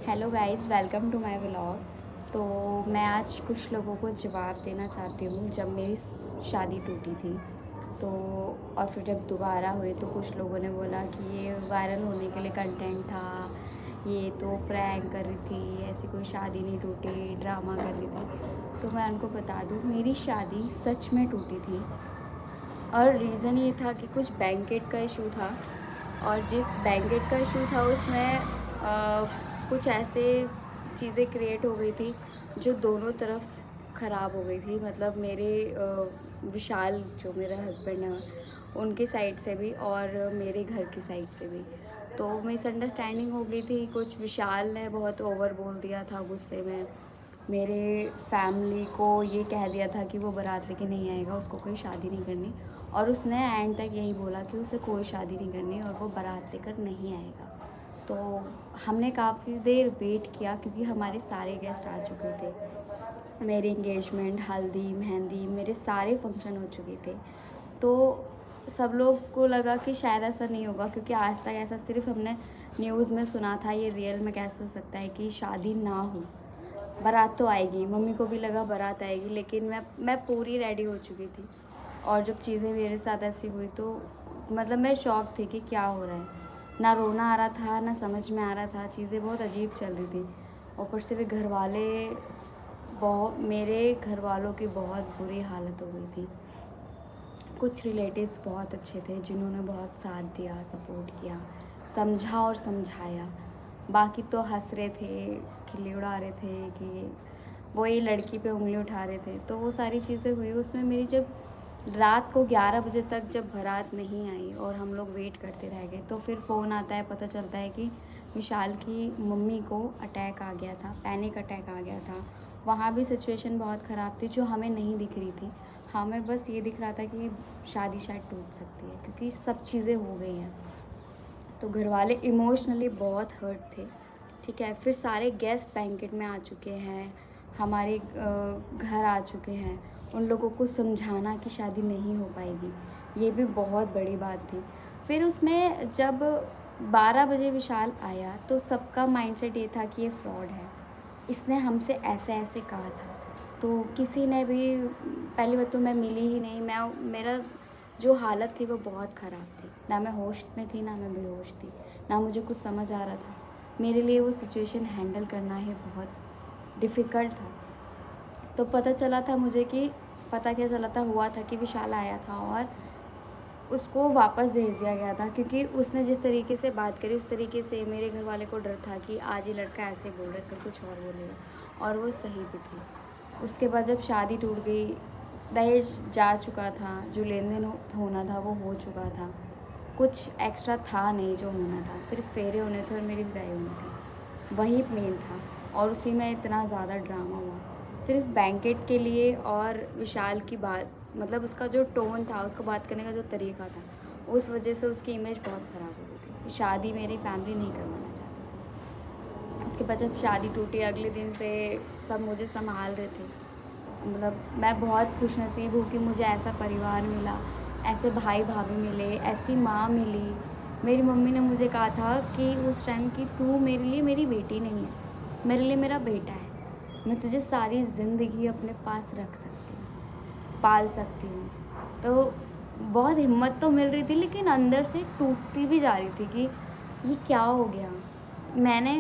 Hello guys, welcome to my vlog. तो मैं आज कुछ लोगों को जवाब देना चाहती हूँ जब मेरी शादी टूटी थी। तो और फिर जब दोबारा हुई तो कुछ लोगों ने बोला कि ये वायरल होने के लिए कंटेंट था, ये तो प्रैंक कर रही थी, ऐसी कोई शादी नहीं टूटी, ड्रामा कर रही थी। तो मैं उनको बता दूँ, मेरी शादी सच में टूटी थी। और रीज़न ये था कि कुछ बैंकेट का इशू था, और जिस बैंकेट का इशू था उसमें कुछ ऐसे चीज़ें क्रिएट हो गई थी जो दोनों तरफ ख़राब हो गई थी। मतलब मेरे विशाल जो मेरे हस्बैंड हैं उनकी साइड से भी और मेरे घर की साइड से भी। तो मिसअंडरस्टैंडिंग हो गई थी, कुछ विशाल ने बहुत ओवर बोल दिया था गुस्से में। मेरे फैमिली को ये कह दिया था कि वो बारात लेके नहीं आएगा, उसको कोई शादी नहीं करनी। और उसने एंड तक यही बोला कि उसे कोई शादी नहीं करनी और वो बारात लेकर नहीं आएगा। तो हमने काफ़ी देर वेट किया क्योंकि हमारे सारे गेस्ट आ चुके थे। मेरी एंगेजमेंट, हल्दी, मेहंदी, मेरे सारे फंक्शन हो चुके थे। तो सब लोग को लगा कि शायद ऐसा नहीं होगा, क्योंकि आज तक ऐसा सिर्फ हमने न्यूज़ में सुना था। ये रियल में कैसे हो सकता है कि शादी ना हो, बारात तो आएगी। मम्मी को भी लगा बारात आएगी, लेकिन मैं पूरी रेडी हो चुकी थी। और जब चीज़ें मेरे साथ ऐसी हुई तो मतलब मैं शॉक थी कि क्या हो रहा है। ना रोना आ रहा था, ना समझ में आ रहा था, चीज़ें बहुत अजीब चल रही थी। ऊपर से भी घर वाले, बहुत मेरे घर वालों की बहुत बुरी हालत हो गई थी। कुछ रिलेटिव्स बहुत अच्छे थे जिन्होंने बहुत साथ दिया, सपोर्ट किया, समझा और समझाया। बाकी तो हंस रहे थे, खिल्ली उड़ा रहे थे कि वही लड़की पे उंगली उठा रहे थे। तो वो सारी चीज़ें हुई। उसमें मेरी जब रात को 11 बजे तक जब बारात नहीं आई और हम लोग वेट करते रह गए, तो फिर फ़ोन आता है, पता चलता है कि विशाल की मम्मी को अटैक आ गया था, पैनिक अटैक आ गया था। वहाँ भी सिचुएशन बहुत ख़राब थी जो हमें नहीं दिख रही थी। हमें बस ये दिख रहा था कि शादी शायद टूट सकती है क्योंकि सब चीज़ें हो गई हैं। तो घर वाले इमोशनली बहुत हर्ट थे। ठीक है, फिर सारे गेस्ट बैंकेट में आ चुके हैं, हमारे घर आ चुके हैं। उन लोगों को समझाना कि शादी नहीं हो पाएगी, ये भी बहुत बड़ी बात थी। फिर उसमें जब 12 बजे विशाल आया तो सबका माइंडसेट ये था कि ये फ्रॉड है, इसने हमसे ऐसे-ऐसे कहा था। तो किसी ने भी, पहली बात तो मैं मिली ही नहीं। मेरा जो हालत थी वो बहुत ख़राब थी। ना मैं होश में थी, ना मैं बेहोश थी, ना मुझे कुछ समझ आ रहा था। मेरे लिए वो सिचुएशन हैंडल करना ही बहुत डिफ़िकल्ट था। तो पता क्या चला था, हुआ था कि विशाल आया था और उसको वापस भेज दिया गया था, क्योंकि उसने जिस तरीके से बात करी उस तरीके से मेरे घर वाले को डर था कि आज ये लड़का ऐसे बोल रहा है, कल कुछ और बोलेगा। और वो सही भी थी। उसके बाद जब शादी टूट गई, दहेज जा चुका था, जो लेन-देन होना था वो हो चुका था। कुछ एक्स्ट्रा था नहीं जो होना था, सिर्फ़ फेरे होने थे और मेरी विदाई होनी थी। वही मेन था और उसी में इतना ज़्यादा ड्रामा हुआ। सिर्फ़ बैंकेट के लिए और विशाल की बात, मतलब उसका जो टोन था, उसका बात करने का जो तरीका था, उस वजह से उसकी इमेज बहुत ख़राब हो गई थी। शादी मेरी फैमिली नहीं करवाना चाहती थी। उसके बाद जब शादी टूटी, अगले दिन से सब मुझे सँभाल रहे थे। मतलब मैं बहुत खुशनसीब हूँ कि मुझे ऐसा परिवार मिला, ऐसे भाई-भाभी मिले, ऐसी माँ मिली। मेरी मम्मी ने मुझे कहा था कि उस टाइम कि तू मेरे लिए मेरी बेटी नहीं है, मेरे लिए मेरा बेटा है। मैं तुझे सारी ज़िंदगी अपने पास रख सकती हूँ, पाल सकती हूँ। तो बहुत हिम्मत तो मिल रही थी, लेकिन अंदर से टूटती भी जा रही थी कि ये क्या हो गया? मैंने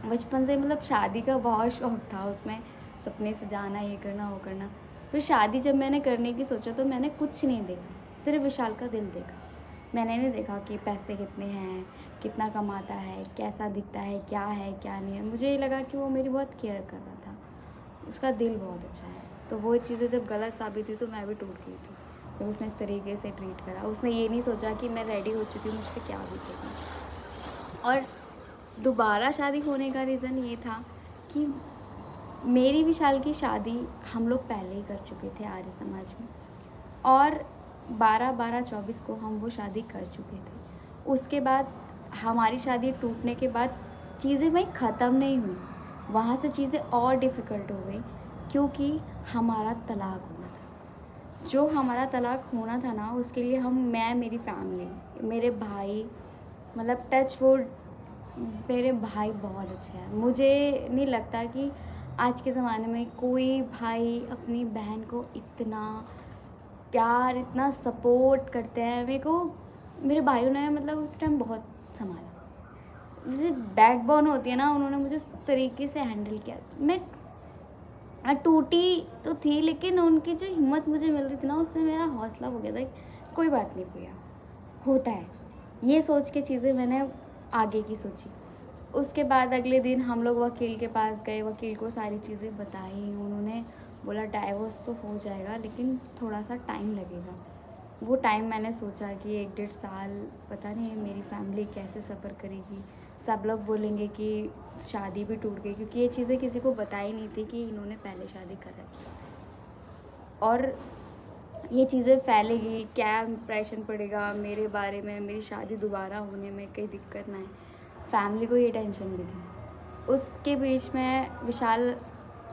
बचपन से, मतलब शादी का बहुत शौक था, उसमें सपने सजाना, ये करना, वो करना। फिर शादी जब मैंने करने की सोचा तो मैंने कुछ नहीं देखा, सिर्फ़ विशाल का दिल देखा। मैंने नहीं देखा कि पैसे कितने हैं, कितना कमाता है, कैसा दिखता है, क्या नहीं है। मुझे ये लगा कि वो मेरी बहुत केयर कर रहा था, उसका दिल बहुत अच्छा है। तो वो चीज़ें जब गलत साबित हुई तो मैं भी टूट गई थी। जब उसने इस तरीके से ट्रीट करा, उसने ये नहीं सोचा कि मैं रेडी हो चुकी हूँ, मुझ पे क्या बीतेगी। और दोबारा शादी होने का रीज़न ये था कि मेरी विशाल की शादी हम लोग पहले ही कर चुके थे आर्य समाज में, और 12/12/24 को हम वो शादी कर चुके थे। उसके बाद हमारी शादी टूटने के बाद चीज़ें वहीं ख़त्म नहीं हुई, वहाँ से चीज़ें और डिफ़िकल्ट हो गई, क्योंकि हमारा तलाक हुआ था। जो हमारा तलाक होना था ना, उसके लिए मेरी फैमिली, मेरे भाई, मतलब टच वुड मेरे भाई बहुत अच्छे हैं। मुझे नहीं लगता कि आज के ज़माने में कोई भाई अपनी बहन को इतना प्यार, इतना सपोर्ट करते हैं। मेरे को मेरे भाइयों ने मतलब उस टाइम बहुत सँभाला। जैसे बैकबोन होती है ना, उन्होंने मुझे उस तरीके से हैंडल किया। मैं टूटी तो थी, लेकिन उनकी जो हिम्मत मुझे मिल रही थी ना, उससे मेरा हौसला हो गया था कि कोई बात नहीं प्रिया, होता है। ये सोच के चीज़ें मैंने आगे की सोची। उसके बाद अगले दिन हम लोग वकील के पास गए, वकील को सारी चीज़ें बताई। उन्होंने बोला डाइवोर्स तो हो जाएगा, लेकिन थोड़ा-सा टाइम लगेगा। वो टाइम मैंने सोचा कि 1 डेढ़ साल, पता नहीं मेरी फैमिली कैसे सफ़र करेगी। सब लोग बोलेंगे कि शादी भी टूट गई, क्योंकि ये चीज़ें किसी को बताई नहीं थी कि इन्होंने पहले शादी कर रखी है। और ये चीज़ें फैलेगी, क्या इम्प्रेशन पड़ेगा मेरे बारे में, मेरी शादी दोबारा होने में कहीं दिक्कत ना आए। फैमिली को ये टेंशन भी थी। उसके बीच में विशाल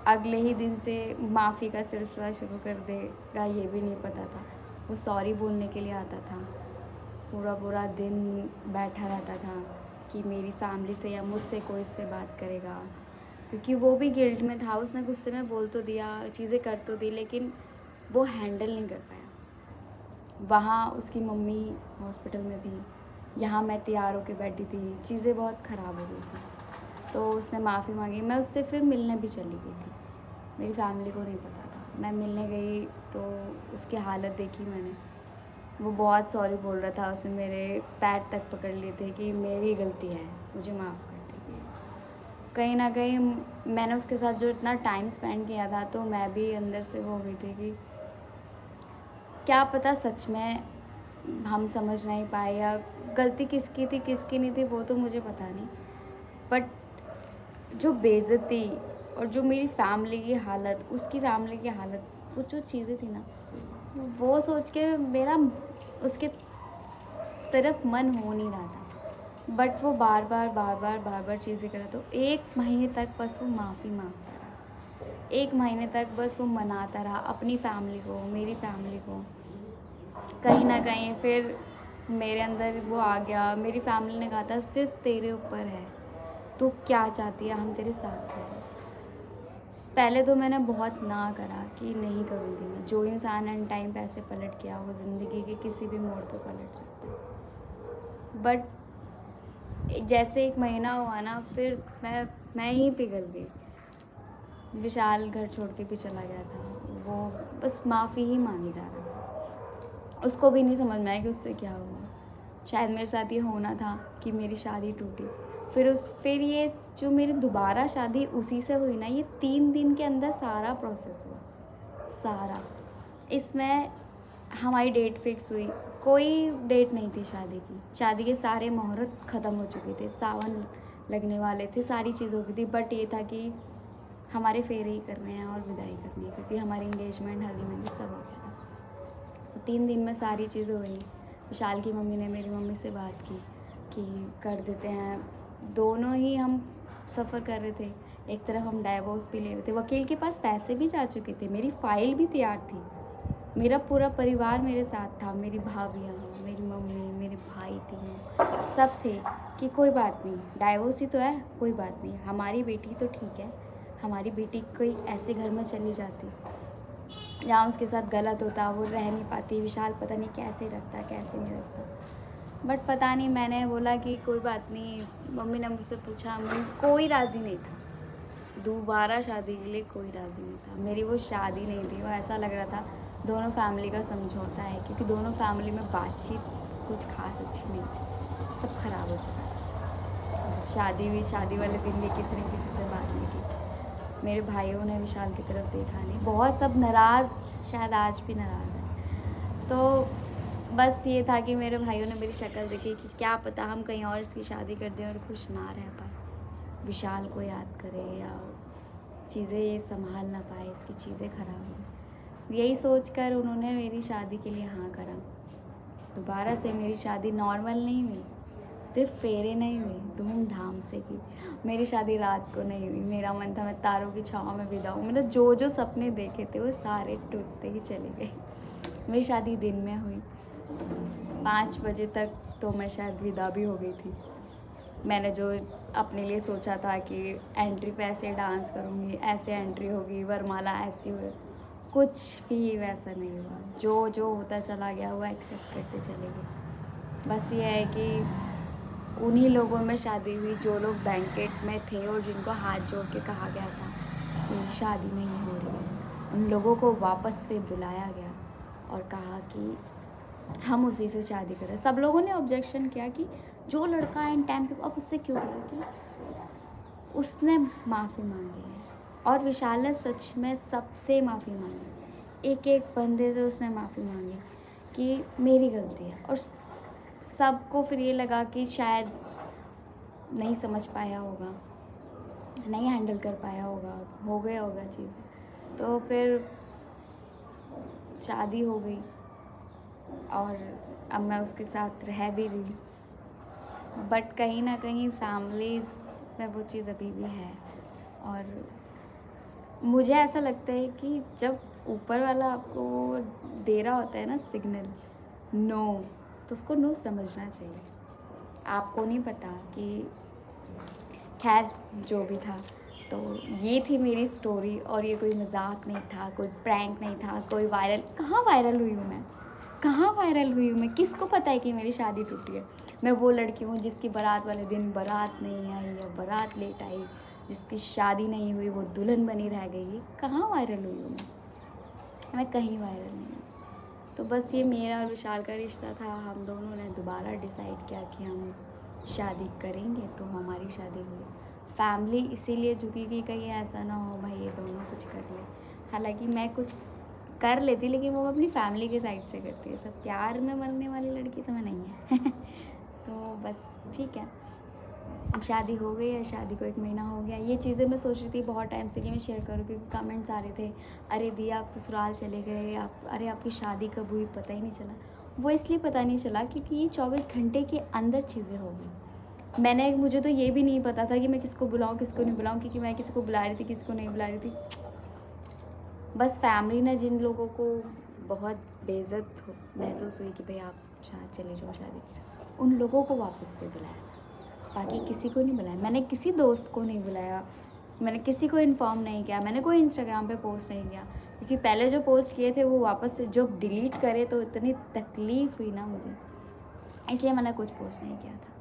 अगले ही दिन से माफ़ी का सिलसिला शुरू कर देगा, ये भी नहीं पता था। वो सॉरी बोलने के लिए आता था, पूरा दिन बैठा रहता था कि मेरी फैमिली से या मुझसे कोई इससे बात करेगा, क्योंकि वो भी गिल्ट में था। उसने गुस्से में बोल तो दिया, चीज़ें कर तो दी, लेकिन वो हैंडल नहीं कर पाया। वहाँ उसकी मम्मी हॉस्पिटल में थी, यहाँ मैं तैयार होकर बैठी थी, चीज़ें बहुत ख़राब हो गई थी। तो उसने माफ़ी मांगी। मैं उससे फिर मिलने भी चली गई थी, मेरी फैमिली को नहीं पता था। मैं मिलने गई तो उसकी हालत देखी मैंने। वो बहुत सॉरी बोल रहा था, उसने मेरे पैर तक पकड़ लिए थे कि मेरी गलती है, मुझे माफ़ कर दीजिए। कहीं ना कहीं मैंने उसके साथ जो इतना टाइम स्पेंड किया था, तो मैं भी अंदर से वो हो गई थी कि क्या पता सच में हम समझ नहीं पाए, या गलती किसकी थी किसकी नहीं थी वो तो मुझे पता नहीं। बट जो बेइज्जती और जो मेरी फैमिली की हालत, उसकी फैमिली की हालत, वो जो चीज़ें थी ना, वो सोच के मेरा उसके तरफ मन हो नहीं रहा था। बट वो बार बार चीज़ें कर रहा। तो 1 महीने तक बस वो माफ़ी मांगता रहा, 1 महीने तक बस वो मनाता रहा अपनी फैमिली को, मेरी फैमिली को। कहीं ना कहीं फिर मेरे अंदर वो आ गया। मेरी फैमिली ने कहा था सिर्फ तेरे ऊपर है, तू क्या चाहती है हम तेरे साथ हैं। पहले तो मैंने बहुत ना करा कि नहीं करूँगी मैं। जो इंसान एंड टाइम पे ऐसे पलट गया, वो ज़िंदगी के किसी भी मोड़ पे पलट सकता है। बट जैसे 1 महीना हुआ ना, फिर मैं ही पिघल गई। विशाल घर छोड़ के भी चला गया था। वो बस माफ़ी ही मांगी जा रहा था। उसको भी नहीं समझ में आया कि उससे क्या हुआ। शायद मेरे साथ ये होना था कि मेरी शादी टूटी। फिर ये जो मेरी दोबारा शादी उसी से हुई ना, ये 3 दिन के अंदर सारा प्रोसेस हुआ, सारा। इसमें हमारी डेट फिक्स हुई, कोई डेट नहीं थी शादी की। शादी के सारे मुहूर्त ख़त्म हो चुके थे, सावन लगने वाले थे, सारी चीज़ हो गई थी। बट ये था कि हमारे फेरे ही करने हैं और विदाई करनी है, क्योंकि हमारी इंगेजमेंट, हल्दी मेहंदी सब हो गया था। तो 3 दिन में सारी चीज़ें हुई। विशाल की मम्मी ने मेरी मम्मी से बात की कि कर देते हैं। दोनों ही हम सफ़र कर रहे थे, एक तरफ हम डाइवोर्स भी ले रहे थे, वकील के पास पैसे भी जा चुके थे, मेरी फ़ाइल भी तैयार थी, मेरा पूरा परिवार मेरे साथ था, मेरी भाभियाँ, मेरी मम्मी, मेरे भाई, तीनों सब थे कि कोई बात नहीं, डाइवोर्स ही तो है, कोई बात नहीं, हमारी बेटी तो ठीक है। हमारी बेटी कोई ऐसे घर में चली जाती जहाँ उसके साथ गलत होता, वो रह नहीं पाती। विशाल पता नहीं कैसे रखता, कैसे नहीं रखता। बट पता नहीं, मैंने बोला कि कोई बात नहीं। मम्मी ने मुझसे पूछा, कोई राज़ी नहीं था दोबारा शादी के लिए, कोई राज़ी नहीं था। मेरी वो शादी नहीं थी, वो ऐसा लग रहा था दोनों फैमिली का समझौता है, क्योंकि दोनों फैमिली में बातचीत कुछ खास अच्छी नहीं थी, सब खराब हो चुका था। जब शादी हुई, शादी वाले दिन भी किसी ने किसी से बात नहीं की। मेरे भाइयों ने विशाल की तरफ देखा नहीं, बहुत सब नाराज़, शायद आज भी नाराज़ है। तो बस ये था कि मेरे भाइयों ने मेरी शक्ल देखी कि क्या पता हम कहीं और इसकी शादी कर दें और खुश ना रह पाए, विशाल को याद करे या चीज़ें ये संभाल ना पाए, इसकी चीज़ें ख़राब हो। यही सोचकर उन्होंने मेरी शादी के लिए हाँ करा। दोबारा से मेरी शादी नॉर्मल नहीं हुई, सिर्फ फेरे नहीं हुए, धूमधाम से की। मेरी शादी रात को नहीं हुई। मेरा मन था मैं तारों की छाँव में विदा हूँ। मैंने जो जो सपने देखे थे वो सारे टूटते ही चले गए। मेरी शादी दिन में हुई, 5 बजे तक तो मैं शायद विदा भी हो गई थी। मैंने जो अपने लिए सोचा था कि एंट्री पे ऐसे डांस करूँगी, ऐसे एंट्री होगी, वरमाला ऐसी हुई, कुछ भी वैसा नहीं हुआ। जो जो होता चला गया वो एक्सेप्ट करते चले गए। बस ये है कि उन्हीं लोगों में शादी हुई जो लोग बैंकेट में थे और जिनको हाथ जोड़ के कहा गया था कि शादी नहीं हो रही है। उन लोगों को वापस से बुलाया गया और कहा कि हम उसी से शादी करें। सब लोगों ने ऑब्जेक्शन किया कि जो लड़का एंड टाइम पे, अब उससे क्यों करें, कि उसने माफ़ी मांगी है। और विशाल ने सच में सबसे माफ़ी मांगी, एक एक बंदे से उसने माफ़ी मांगी कि मेरी गलती है। और सबको फिर ये लगा कि शायद नहीं समझ पाया होगा, नहीं हैंडल कर पाया होगा, हो गया होगा चीज़ें। तो फिर शादी हो गई और अब मैं उसके साथ रह भी रही, बट कहीं ना कहीं फैमिलीज़ में वो चीज़ अभी भी है। और मुझे ऐसा लगता है कि जब ऊपर वाला आपको दे रहा होता है ना सिग्नल नो, तो उसको नो समझना चाहिए। आपको नहीं पता कि, खैर जो भी था। तो ये थी मेरी स्टोरी, और ये कोई मजाक नहीं था, कोई प्रैंक नहीं था, कोई वायरल, कहाँ वायरल हुई हूँ मैं, कहाँ वायरल हुई हूँ मैं? किसको पता है कि मेरी शादी टूटी है? मैं वो लड़की हूँ जिसकी बारात वाले दिन बारात नहीं आई या बारात लेट आई, जिसकी शादी नहीं हुई वो दुल्हन बनी रह गई। कहाँ वायरल हुई हूँ मैं कहीं वायरल नहीं हूँ। तो बस ये मेरा और विशाल का रिश्ता था। हम दोनों ने दोबारा डिसाइड किया कि हम शादी करेंगे, तो हमारी शादी हुई। फैमिली इसीलिए झुकी कि कहीं ऐसा ना हो भाई ये दोनों कुछ कर ले। हालांकि मैं कुछ कर लेती, लेकिन वो अपनी फैमिली के साइड से करती है। सब प्यार में मरने वाली लड़की तो मैं नहीं है। तो बस ठीक है, अब शादी हो गई है, शादी को 1 महीना हो गया। ये चीज़ें मैं सोच रही थी बहुत टाइम से कि मैं शेयर करूँ, क्योंकि कमेंट्स आ रहे थे, अरे दी आप ससुराल चले गए, आप, अरे आपकी शादी कब हुई पता ही नहीं चला। वो इसलिए पता नहीं चला क्योंकि ये 24 घंटे के अंदर चीज़ें हो गई। मुझे तो ये भी नहीं पता था कि मैं किसको बुलाऊँ किसको नहीं बुलाऊँ, क्योंकि मैं किसी को बुला रही थी, किसी को नहीं बुला रही थी। बस फैमिली ने जिन लोगों को बहुत बेइज्जत महसूस हुई कि भाई आप शायद चले जाओ शादी, उन लोगों को वापस से बुलाया, बाकी किसी को नहीं बुलाया। मैंने किसी दोस्त को नहीं बुलाया, मैंने किसी को इन्फॉर्म नहीं किया, मैंने कोई इंस्टाग्राम पे पोस्ट नहीं किया, क्योंकि पहले जो पोस्ट किए थे वो वापस से जो डिलीट करे तो इतनी तकलीफ़ हुई ना मुझे, इसलिए मैंने कुछ पोस्ट नहीं किया था।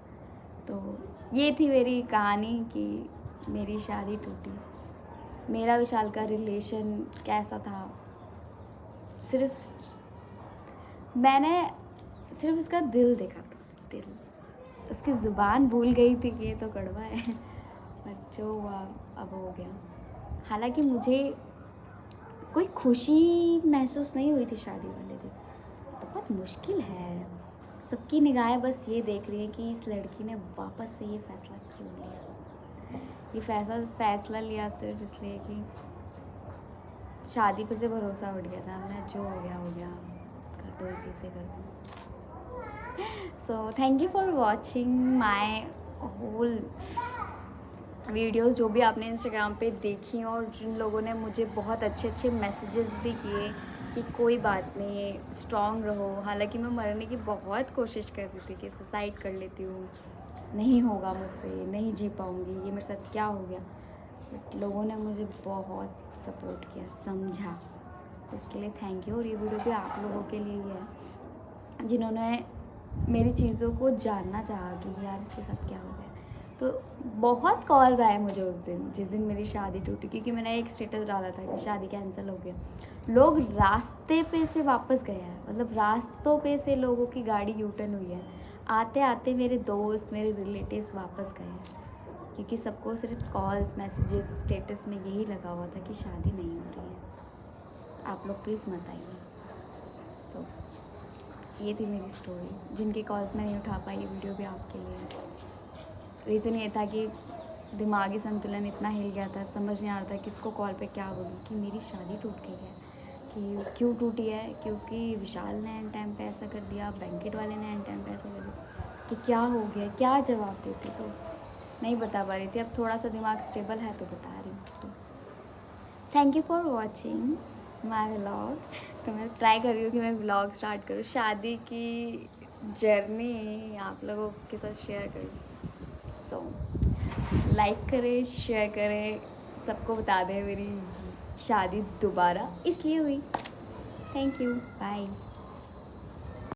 तो ये थी मेरी कहानी कि मेरी शादी टूटी। मेरा विशाल का रिलेशन कैसा था, मैंने सिर्फ उसका दिल देखा था, दिल। उसकी ज़ुबान भूल गई थी कि ये तो कड़वा है, बट जो हुआ अब हो गया। हालांकि मुझे कोई खुशी महसूस नहीं हुई थी शादी वाले दिन। बहुत मुश्किल है, सबकी निगाहें बस ये देख रही है कि इस लड़की ने वापस से ये फ़ैसला क्यों लिया। ये फ़ैसला लिया सिर्फ इसलिए कि शादी पे से भरोसा उठ गया था। मैं जो हो गया कर दो, इसी से कर दो। So thank you for watching my whole videos, जो भी आपने इंस्टाग्राम पे देखी, और जिन लोगों ने मुझे बहुत अच्छे अच्छे मैसेजेस भी किए कि कोई बात नहीं, स्ट्रॉन्ग रहो। हालांकि मैं मरने की बहुत कोशिश कर रही थी कि सुसाइड कर लेती हूँ, नहीं होगा मुझसे, नहीं जी पाऊँगी, ये मेरे साथ क्या हो गया। बट लोगों ने मुझे बहुत सपोर्ट किया, समझा, तो उसके लिए थैंक यू। और ये वीडियो भी आप लोगों के लिए ही है जिन्होंने मेरी चीज़ों को जानना चाहा कि यार इसके साथ क्या हो गया। तो बहुत कॉल्स आए मुझे उस दिन, जिस दिन मेरी शादी टूटी, क्योंकि मैंने एक स्टेटस डाला था कि शादी कैंसिल हो गया। लोग रास्ते पे से वापस गए हैं, मतलब रास्तों पे से लोगों की गाड़ी यूटर्न हुई है, आते आते मेरे दोस्त, मेरे रिलेटिव्स वापस गए हैं, क्योंकि सबको सिर्फ कॉल्स, मैसेजेस, स्टेटस में यही लगा हुआ था कि शादी नहीं हो रही है, आप लोग प्लीज़ मत आइए। तो ये थी मेरी स्टोरी। जिनके कॉल्स मैं नहीं उठा पाई, ये वीडियो भी आपके लिए। रीज़न ये था कि दिमागी संतुलन इतना हिल गया था, समझ नहीं आ रहा था किसको कॉल पे क्या बोलूँ, कि मेरी शादी टूट गई है। कि क्यों टूटी है, क्योंकि विशाल ने एंड टाइम पे ऐसा कर दिया, बैंकेट वाले ने एंड टाइम पे ऐसा कर दिया, कि क्या हो गया, क्या जवाब देती, तो नहीं बता पा रही थी। अब थोड़ा सा दिमाग स्टेबल है तो बता रही हूँ। तो thank you for watching my vlog. तो मैं ट्राई कर रही हूँ कि मैं व्लॉग स्टार्ट करूँ, शादी की जर्नी आप लोगों के साथ शेयर करूँ। सो लाइक करें, शेयर करें, सबको बता दें मेरी शादी दोबारा इसलिए हुई। Thank you, bye.